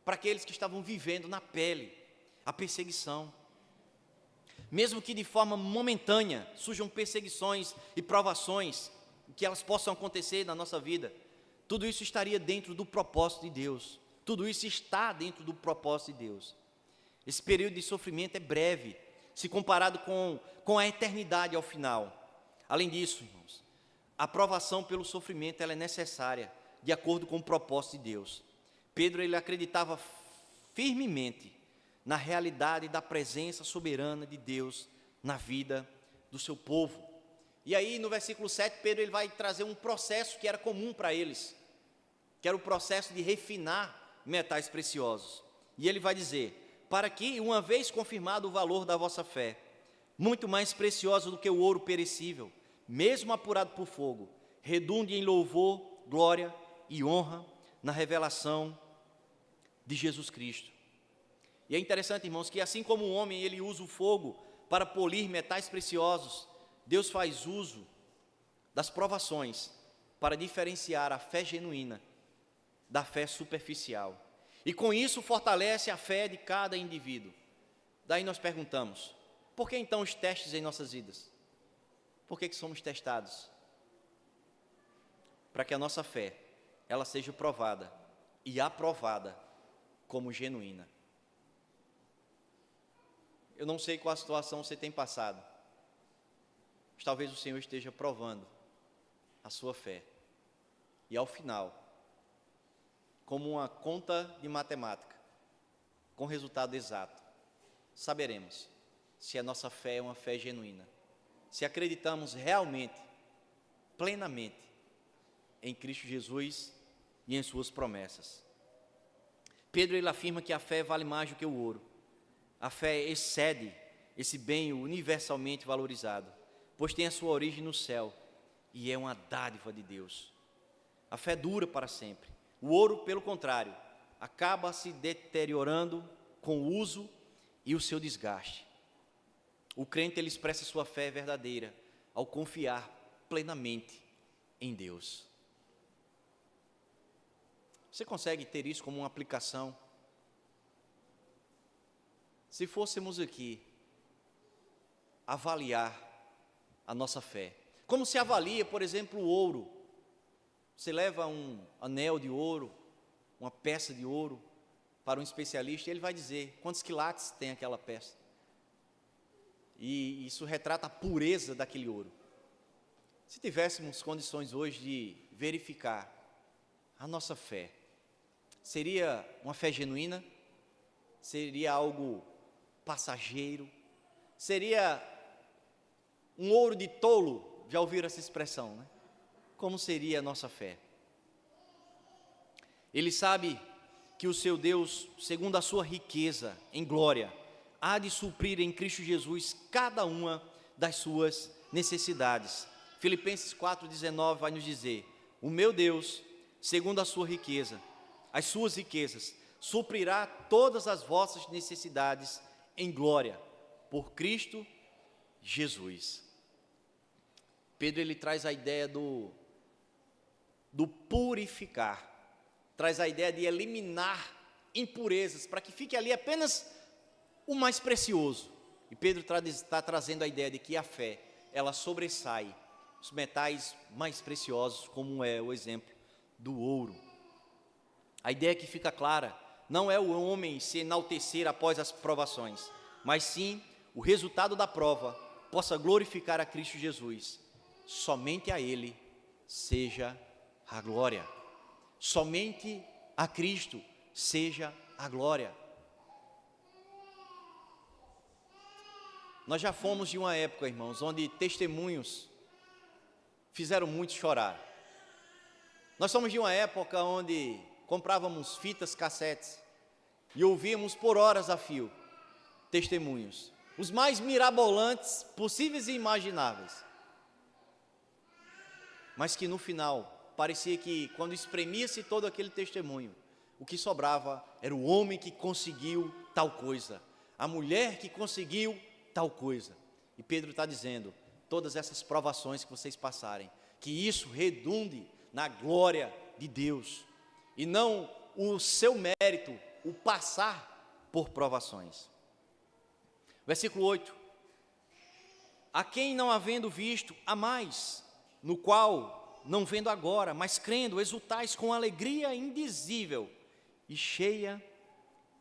para aqueles que estavam vivendo na pele a perseguição. Mesmo que de forma momentânea surjam perseguições e provações, que elas possam acontecer na nossa vida, tudo isso estaria dentro do propósito de Deus. Tudo isso está dentro do propósito de Deus. Esse período de sofrimento é breve, se comparado com a eternidade ao final. Além disso, irmãos, a provação pelo sofrimento ela é necessária, de acordo com o propósito de Deus. Pedro ele acreditava firmemente na realidade da presença soberana de Deus na vida do seu povo. E aí no versículo 7, Pedro ele vai trazer um processo que era comum para eles, que era o processo de refinar metais preciosos. E ele vai dizer: para que, uma vez confirmado o valor da vossa fé, muito mais preciosa do que o ouro perecível, mesmo apurado por fogo, redunde em louvor, glória e honra na revelação de Jesus Cristo. E é interessante, irmãos, que assim como o homem ele usa o fogo para polir metais preciosos, Deus faz uso das provações para diferenciar a fé genuína da fé superficial. E com isso fortalece a fé de cada indivíduo. Daí nós perguntamos: por que então os testes em nossas vidas? Por que somos testados? Para que a nossa fé ela seja provada e aprovada como genuína. Eu não sei qual a situação você tem passado, mas talvez o Senhor esteja provando a sua fé. E ao final, como uma conta de matemática, com resultado exato, saberemos se a nossa fé é uma fé genuína, se acreditamos realmente, plenamente, em Cristo Jesus e em suas promessas. Pedro ele afirma que a fé vale mais do que o ouro. A fé excede esse bem universalmente valorizado, pois tem a sua origem no céu e é uma dádiva de Deus. A fé dura para sempre. O ouro, pelo contrário, acaba se deteriorando com o uso e o seu desgaste. O crente ele expressa sua fé verdadeira ao confiar plenamente em Deus. Você consegue ter isso como uma aplicação? Se fôssemos aqui avaliar a nossa fé, como se avalia, por exemplo, o ouro? Você leva um anel de ouro, uma peça de ouro para um especialista e ele vai dizer quantos quilates tem aquela peça. E isso retrata a pureza daquele ouro. Se tivéssemos condições hoje de verificar a nossa fé, seria uma fé genuína? Seria algo passageiro? Seria um ouro de tolo? Já ouviram essa expressão, né? Como seria a nossa fé? Ele sabe que o seu Deus, segundo a sua riqueza em glória, há de suprir em Cristo Jesus cada uma das suas necessidades. Filipenses 4,19 vai nos dizer: o meu Deus, segundo a sua riqueza, as suas riquezas, suprirá todas as vossas necessidades em glória, por Cristo Jesus. Pedro ele traz a ideia do purificar, traz a ideia de eliminar impurezas, para que fique ali apenas o mais precioso. E Pedro está trazendo a ideia de que a fé, ela sobressai os metais mais preciosos, como é o exemplo do ouro. A ideia que fica clara, não é o homem se enaltecer após as provações, mas sim o resultado da prova possa glorificar a Cristo Jesus. Somente a Ele seja a glória. Somente a Cristo seja a glória. Nós já fomos de uma época, irmãos, onde testemunhos fizeram muito chorar. Nós somos de uma época onde comprávamos fitas cassetes e ouvíamos por horas a fio testemunhos, os mais mirabolantes possíveis e imagináveis, mas que no final parecia que quando espremia-se todo aquele testemunho, o que sobrava era o homem que conseguiu tal coisa, a mulher que conseguiu tal coisa. E Pedro está dizendo: todas essas provações que vocês passarem, que isso redunde na glória de Deus, e não o seu mérito, o passar por provações. Versículo 8: a quem não havendo visto, há mais, no qual, não vendo agora, mas crendo, exultais com alegria indizível e cheia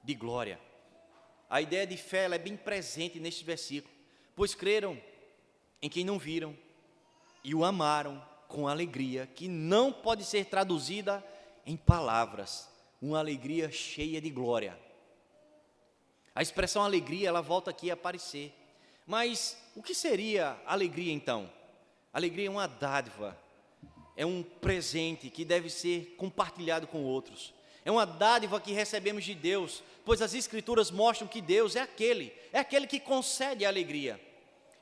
de glória. A ideia de fé ela é bem presente neste versículo, pois creram em quem não viram e o amaram com alegria que não pode ser traduzida em palavras, uma alegria cheia de glória. A expressão alegria, ela volta aqui a aparecer. Mas o que seria alegria então? Alegria é uma dádiva, é um presente que deve ser compartilhado com outros. É uma dádiva que recebemos de Deus, pois as Escrituras mostram que Deus é aquele que concede a alegria.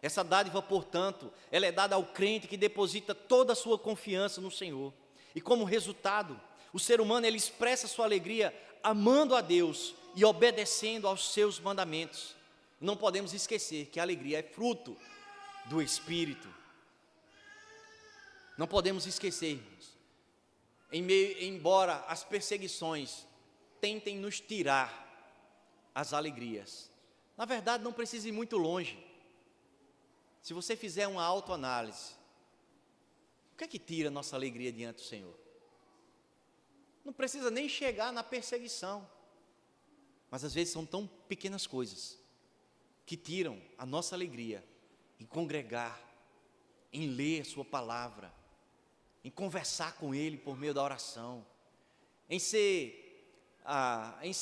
Essa dádiva, portanto, ela é dada ao crente que deposita toda a sua confiança no Senhor. E como resultado, o ser humano ele expressa sua alegria amando a Deus e obedecendo aos seus mandamentos. Não podemos esquecer que a alegria é fruto do Espírito. Não podemos esquecer, irmãos, embora as perseguições tentem nos tirar as alegrias, na verdade não precisa ir muito longe. Se você fizer uma autoanálise, o que é que tira a nossa alegria diante do Senhor? Não precisa nem chegar na perseguição, mas às vezes são tão pequenas coisas que tiram a nossa alegria em congregar, em ler a sua palavra, em conversar com Ele por meio da oração, em ser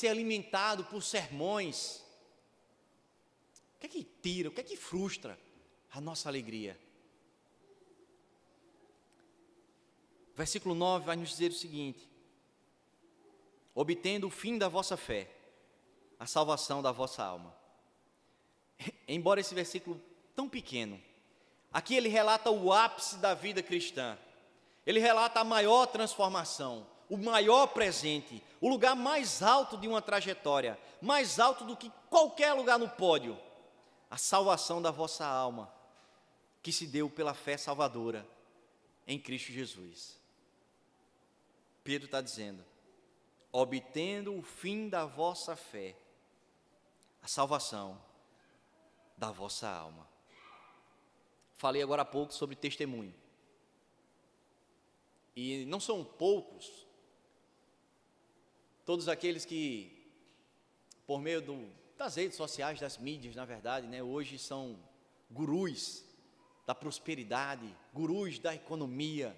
alimentado por sermões. O que é que tira, o que é que frustra a nossa alegria? Versículo 9 vai nos dizer o seguinte: obtendo o fim da vossa fé, a salvação da vossa alma. Embora esse versículo tão pequeno, aqui ele relata o ápice da vida cristã. Ele relata a maior transformação, o maior presente, o lugar mais alto de uma trajetória, mais alto do que qualquer lugar no pódio, a salvação da vossa alma, que se deu pela fé salvadora em Cristo Jesus. Pedro está dizendo: obtendo o fim da vossa fé, a salvação da vossa alma. Falei agora há pouco sobre testemunho. E não são poucos todos aqueles que, por meio das redes sociais, das mídias, na verdade, hoje são gurus da prosperidade, gurus da economia,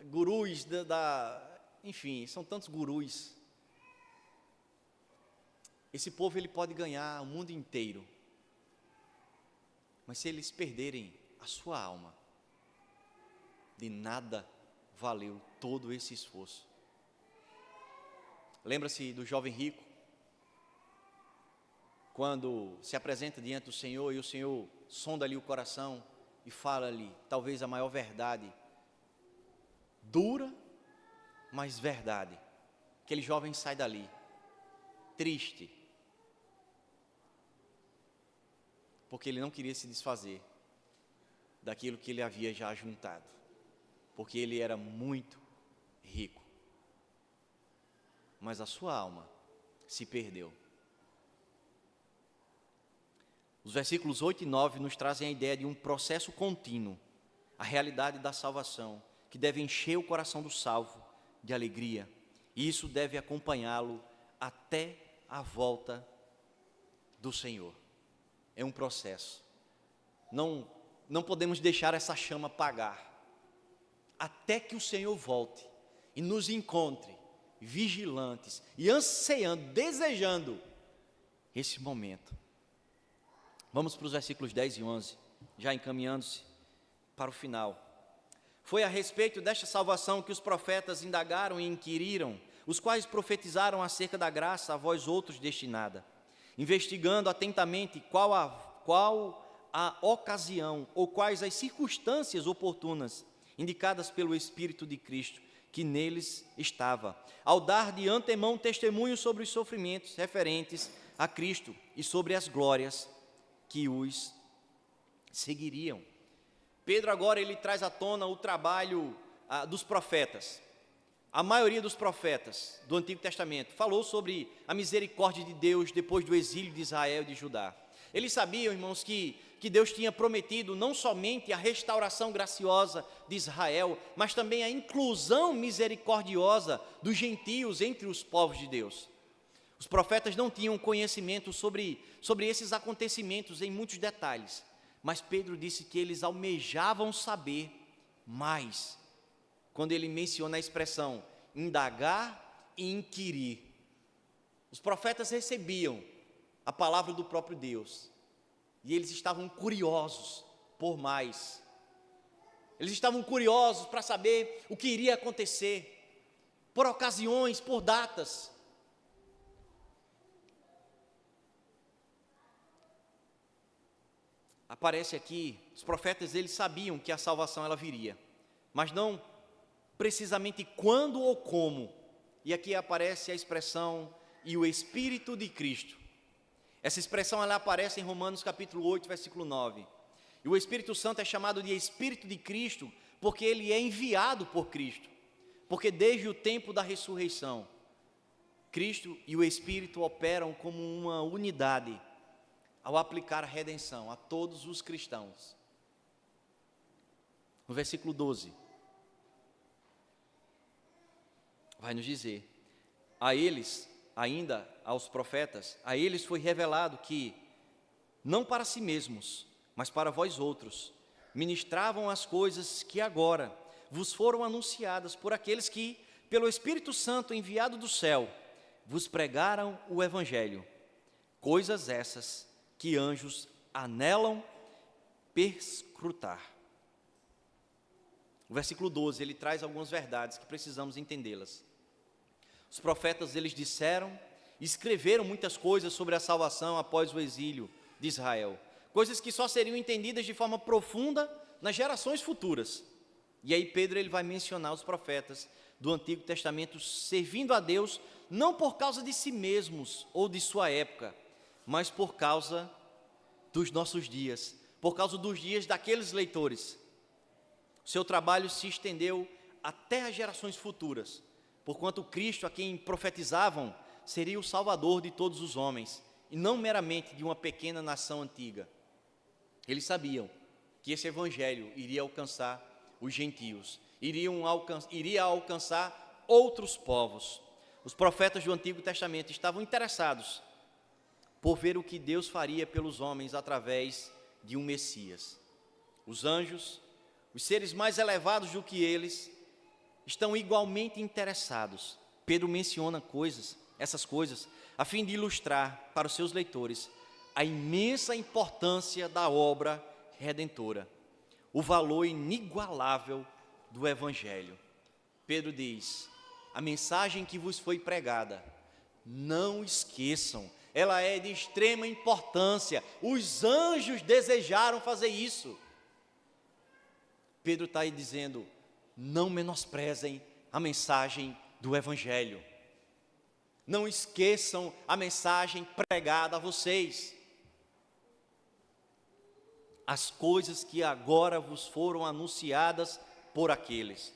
gurus enfim, são tantos gurus. Esse povo ele pode ganhar o mundo inteiro, mas se eles perderem a sua alma, de nada valeu todo esse esforço. Lembra-se do jovem rico, quando se apresenta diante do Senhor e o Senhor sonda-lhe o coração e fala-lhe talvez a maior verdade, dura, mas verdade. Aquele jovem sai dali, triste, porque ele não queria se desfazer daquilo que ele havia já juntado, porque ele era muito rico, mas a sua alma se perdeu. Os versículos 8 e 9 nos trazem a ideia de um processo contínuo, a realidade da salvação, que deve encher o coração do salvo de alegria, e isso deve acompanhá-lo até a volta do Senhor. É um processo. Não podemos deixar essa chama apagar, até que o Senhor volte e nos encontre vigilantes e ansiando, desejando esse momento. Vamos para os versículos 10 e 11, já encaminhando-se para o final. Foi a respeito desta salvação que os profetas indagaram e inquiriram, os quais profetizaram acerca da graça a vós outros destinada, investigando atentamente qual a ocasião ou quais as circunstâncias oportunas indicadas pelo Espírito de Cristo, que neles estava, ao dar de antemão testemunho sobre os sofrimentos referentes a Cristo e sobre as glórias que os seguiriam. Pedro agora ele traz à tona o trabalho dos profetas. A maioria dos profetas do Antigo Testamento falou sobre a misericórdia de Deus depois do exílio de Israel e de Judá. Eles sabiam, irmãos, que Deus tinha prometido não somente a restauração graciosa de Israel, mas também a inclusão misericordiosa dos gentios entre os povos de Deus. Os profetas não tinham conhecimento sobre esses acontecimentos em muitos detalhes, mas Pedro disse que eles almejavam saber mais, quando ele menciona a expressão indagar e inquirir. Os profetas recebiam a palavra do próprio Deus. E eles estavam curiosos por mais. Eles estavam curiosos para saber o que iria acontecer, por ocasiões, por datas. Aparece aqui, os profetas eles sabiam que a salvação ela viria, mas não precisamente quando ou como. E aqui aparece a expressão "e o Espírito de Cristo". Essa expressão ela aparece em Romanos capítulo 8, versículo 9. E o Espírito Santo é chamado de Espírito de Cristo porque ele é enviado por Cristo. Porque desde o tempo da ressurreição, Cristo e o Espírito operam como uma unidade ao aplicar a redenção a todos os cristãos. No versículo 12, vai nos dizer: a eles, ainda aos profetas, a eles foi revelado que, não para si mesmos, mas para vós outros, ministravam as coisas que agora vos foram anunciadas por aqueles que, pelo Espírito Santo enviado do céu, vos pregaram o Evangelho, coisas essas que anjos anelam perscrutar. O versículo 12, ele traz algumas verdades que precisamos entendê-las. Os profetas, eles disseram, escreveram muitas coisas sobre a salvação após o exílio de Israel, coisas que só seriam entendidas de forma profunda nas gerações futuras. E aí Pedro ele vai mencionar os profetas do Antigo Testamento servindo a Deus, não por causa de si mesmos ou de sua época, mas por causa dos nossos dias, por causa dos dias daqueles leitores. O seu trabalho se estendeu até as gerações futuras, porquanto Cristo, a quem profetizavam, seria o Salvador de todos os homens, e não meramente de uma pequena nação antiga. Eles sabiam que esse Evangelho iria alcançar os gentios, iria alcançar outros povos. Os profetas do Antigo Testamento estavam interessados por ver o que Deus faria pelos homens através de um Messias. Os anjos, os seres mais elevados do que eles, estão igualmente interessados. Pedro menciona essas coisas, a fim de ilustrar para os seus leitores a imensa importância da obra redentora, o valor inigualável do Evangelho. Pedro diz: a mensagem que vos foi pregada, não esqueçam, ela é de extrema importância, os anjos desejaram fazer isso. Pedro está aí dizendo: não menosprezem a mensagem do Evangelho, não esqueçam a mensagem pregada a vocês. As coisas que agora vos foram anunciadas por aqueles.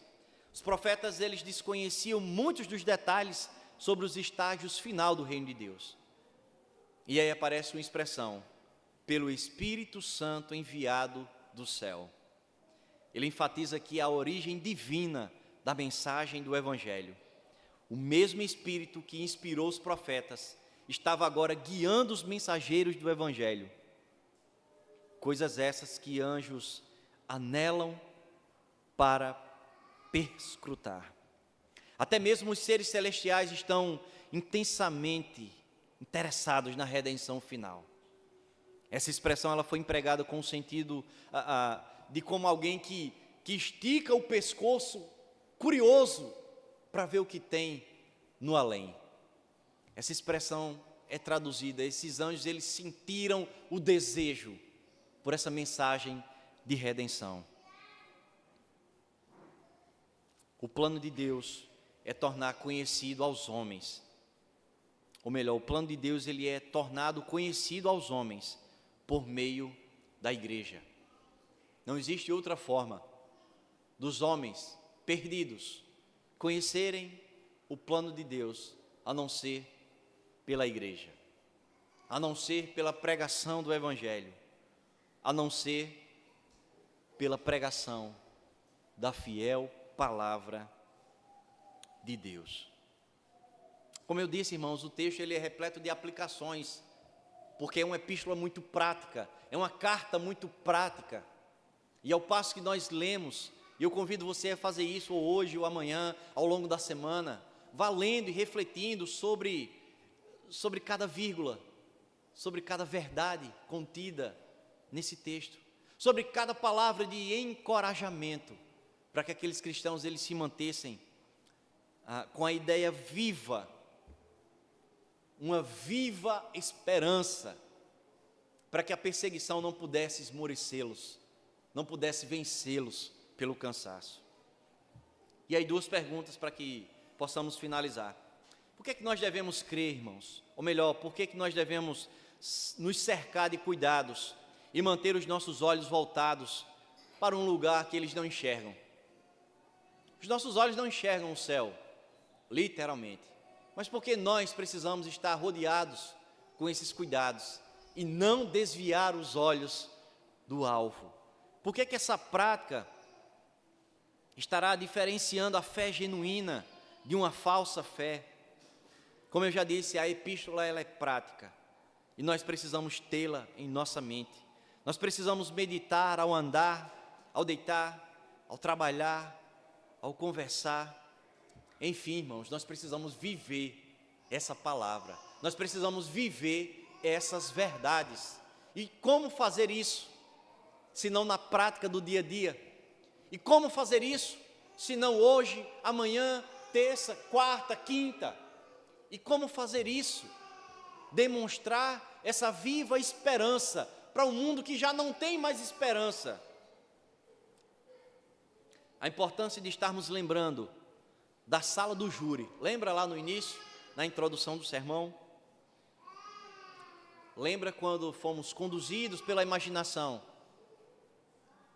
Os profetas, eles desconheciam muitos dos detalhes sobre os estágios final do reino de Deus. E aí aparece uma expressão: pelo Espírito Santo enviado do céu. Ele enfatiza aqui a origem divina da mensagem do Evangelho. O mesmo Espírito que inspirou os profetas estava agora guiando os mensageiros do Evangelho. Coisas essas que anjos anelam para perscrutar. Até mesmo os seres celestiais estão intensamente interessados na redenção final. Essa expressão ela foi empregada com o sentido de como alguém que estica o pescoço, curioso, para ver o que tem no além. Essa expressão é traduzida: esses anjos eles sentiram o desejo por essa mensagem de redenção. O plano de Deus é tornar conhecido aos homens, ou melhor, o plano de Deus ele é tornado conhecido aos homens por meio da igreja. Não existe outra forma dos homens perdidos conhecerem o plano de Deus a não ser pela igreja, a não ser pela pregação do Evangelho, a não ser pela pregação da fiel palavra de Deus. Como eu disse, irmãos, o texto ele é repleto de aplicações, porque é uma epístola muito prática, é uma carta muito prática. E ao passo que nós lemos, e eu convido você a fazer isso ou hoje ou amanhã, ao longo da semana, vá lendo e refletindo sobre cada vírgula, sobre cada verdade contida nesse texto, sobre cada palavra de encorajamento, para que aqueles cristãos eles se mantessem com a ideia viva, uma viva esperança, para que a perseguição não pudesse esmorecê-los, não pudesse vencê-los pelo cansaço. E aí 2 perguntas para que possamos finalizar. Por que é que nós devemos crer, irmãos? Ou melhor, por que é que nós devemos nos cercar de cuidados e manter os nossos olhos voltados para um lugar que eles não enxergam? Os nossos olhos não enxergam o céu, literalmente. Mas por que nós precisamos estar rodeados com esses cuidados e não desviar os olhos do alvo? Por que que essa prática estará diferenciando a fé genuína de uma falsa fé? Como eu já disse, a epístola ela é prática e nós precisamos tê-la em nossa mente. Nós precisamos meditar ao andar, ao deitar, ao trabalhar, ao conversar. Enfim, irmãos, nós precisamos viver essa palavra. Nós precisamos viver essas verdades. E como fazer isso, se não na prática do dia a dia? E como fazer isso, se não hoje, amanhã, terça, quarta, quinta? E como fazer isso? Demonstrar essa viva esperança para um mundo que já não tem mais esperança. A importância de estarmos lembrando da sala do júri. Lembra lá no início, na introdução do sermão? Lembra quando fomos conduzidos pela imaginação?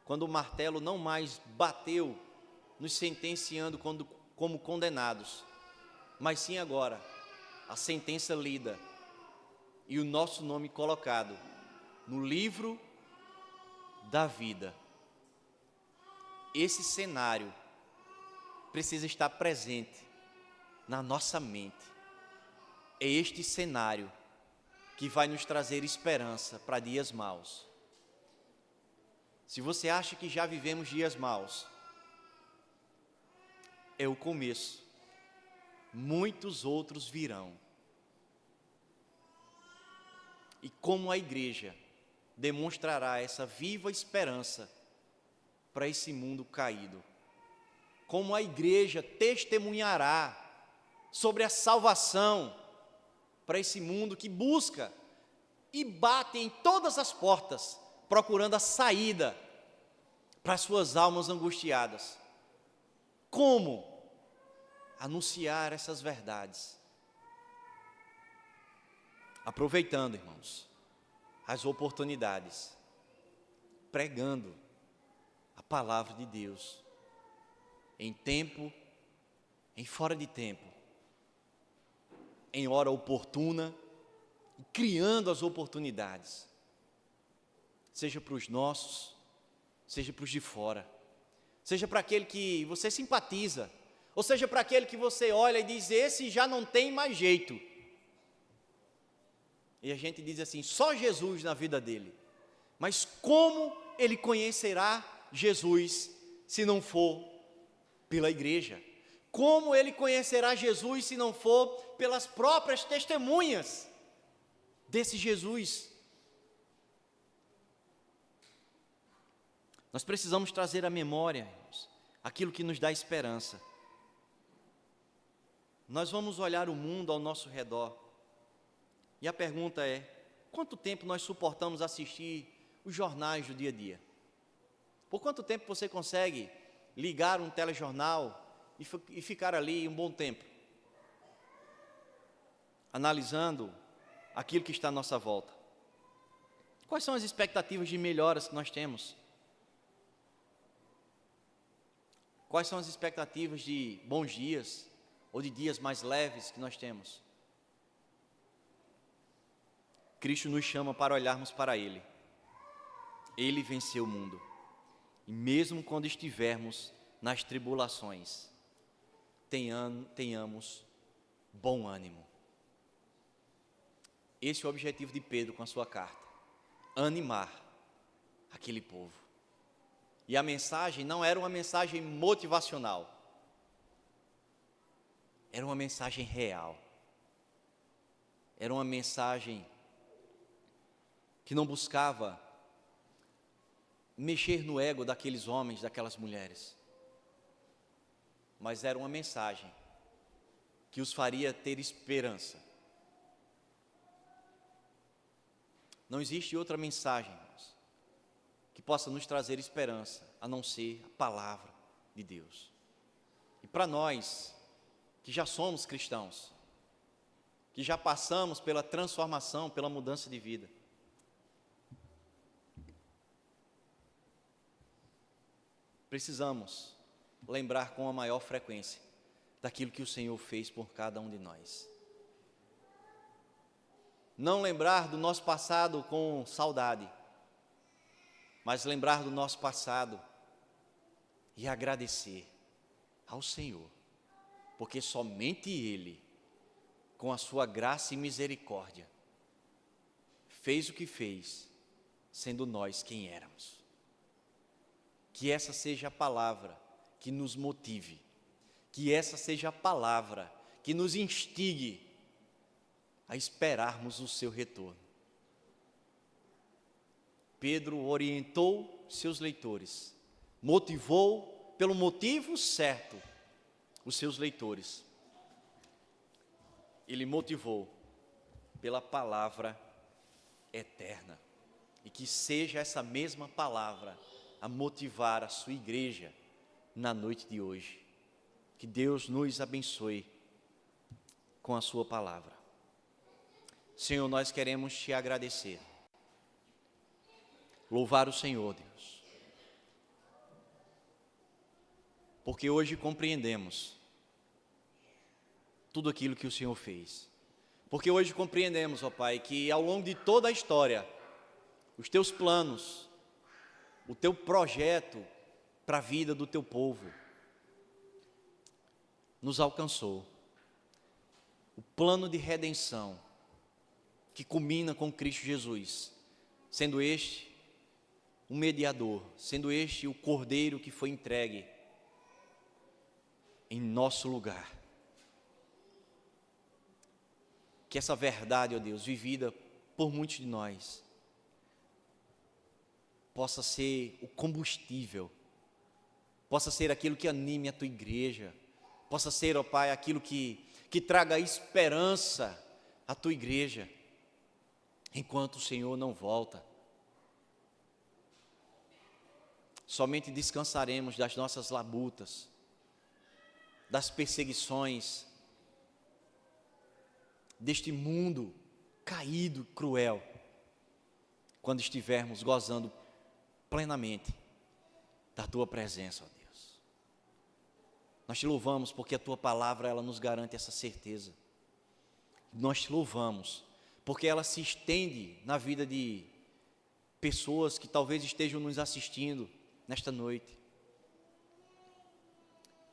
Quando o martelo não mais bateu, nos sentenciando como condenados, mas sim agora, a sentença lida e o nosso nome colocado no livro da vida. Esse cenário precisa estar presente na nossa mente. É este cenário que vai nos trazer esperança para dias maus. Se você acha que já vivemos dias maus, é o começo. Muitos outros virão. E como a igreja demonstrará essa viva esperança para esse mundo caído? Como a igreja testemunhará sobre a salvação para esse mundo que busca e bate em todas as portas, procurando a saída para as suas almas angustiadas? Como anunciar essas verdades? Aproveitando, irmãos, as oportunidades, pregando a palavra de Deus, em tempo, em fora de tempo, em hora oportuna, e criando as oportunidades, seja para os nossos, seja para os de fora, seja para aquele que você simpatiza, ou seja para aquele que você olha e diz, esse já não tem mais jeito. E a gente diz assim, só Jesus na vida dele. Mas como ele conhecerá Jesus se não for pela igreja? Como ele conhecerá Jesus se não for pelas próprias testemunhas desse Jesus? Nós precisamos trazer à memória, irmãos, aquilo que nos dá esperança. Nós vamos olhar o mundo ao nosso redor e a pergunta é, quanto tempo nós suportamos assistir os jornais do dia a dia? Por quanto tempo você consegue ligar um telejornal e ficar ali um bom tempo, analisando aquilo que está à nossa volta? Quais são as expectativas de melhoras que nós temos? Quais são as expectativas de bons dias ou de dias mais leves que nós temos? Cristo nos chama para olharmos para Ele. Ele venceu o mundo. E mesmo quando estivermos nas tribulações, tenhamos bom ânimo. Esse é o objetivo de Pedro com a sua carta. Animar aquele povo. E a mensagem não era uma mensagem motivacional. Era uma mensagem real. Era uma mensagem que não buscava mexer no ego daqueles homens, daquelas mulheres, mas era uma mensagem que os faria ter esperança. Não existe outra mensagem, irmãos, que possa nos trazer esperança, a não ser a palavra de Deus. E para nós, que já somos cristãos, que já passamos pela transformação, pela mudança de vida, precisamos lembrar com a maior frequência daquilo que o Senhor fez por cada um de nós. Não lembrar do nosso passado com saudade, mas lembrar do nosso passado e agradecer ao Senhor, porque somente Ele, com a sua graça e misericórdia, fez o que fez, sendo nós quem éramos. Que essa seja a palavra que nos motive, que essa seja a palavra que nos instigue a esperarmos o seu retorno. Pedro orientou seus leitores, motivou pelo motivo certo os seus leitores. Ele motivou pela palavra eterna, e que seja essa mesma palavra a motivar a sua igreja na noite de hoje. Que Deus nos abençoe com a sua palavra. Senhor, nós queremos te agradecer, louvar o Senhor, Deus, porque hoje compreendemos tudo aquilo que o Senhor fez, porque hoje compreendemos, ó Pai, que ao longo de toda a história, os teus planos, o teu projeto para a vida do teu povo nos alcançou. O plano de redenção que culmina com Cristo Jesus, sendo este um mediador, sendo este o Cordeiro que foi entregue em nosso lugar. Que essa verdade, ó Deus, vivida por muitos de nós, possa ser o combustível, possa ser aquilo que anime a tua igreja, possa ser, ó Pai, aquilo que traga esperança à tua igreja, enquanto o Senhor não volta. Somente descansaremos das nossas labutas, das perseguições, deste mundo caído, cruel, quando estivermos gozando plenamente da tua presença, ó Deus. Nós te louvamos porque a tua palavra, ela nos garante essa certeza. Nós te louvamos porque ela se estende na vida de pessoas que talvez estejam nos assistindo nesta noite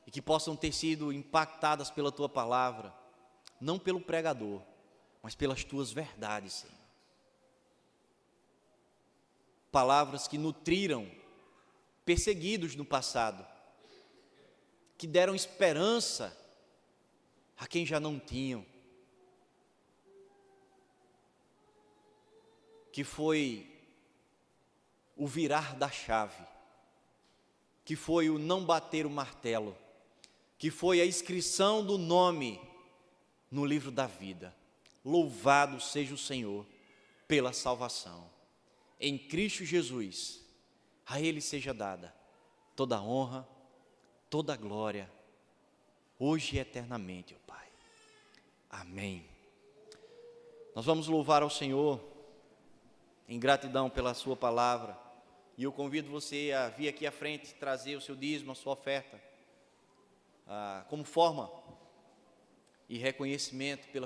e que possam ter sido impactadas pela tua palavra, não pelo pregador, mas pelas tuas verdades, Senhor. Palavras que nutriram perseguidos no passado, que deram esperança a quem já não tinham, que foi o virar da chave, que foi o não bater o martelo, que foi a inscrição do nome no livro da vida. Louvado seja o Senhor pela salvação. Em Cristo Jesus, a Ele seja dada toda a honra, toda a glória, hoje e eternamente, ó Pai. Amém. Nós vamos louvar ao Senhor em gratidão pela sua palavra, e eu convido você a vir aqui à frente, trazer o seu dízimo, a sua oferta, como forma e reconhecimento pela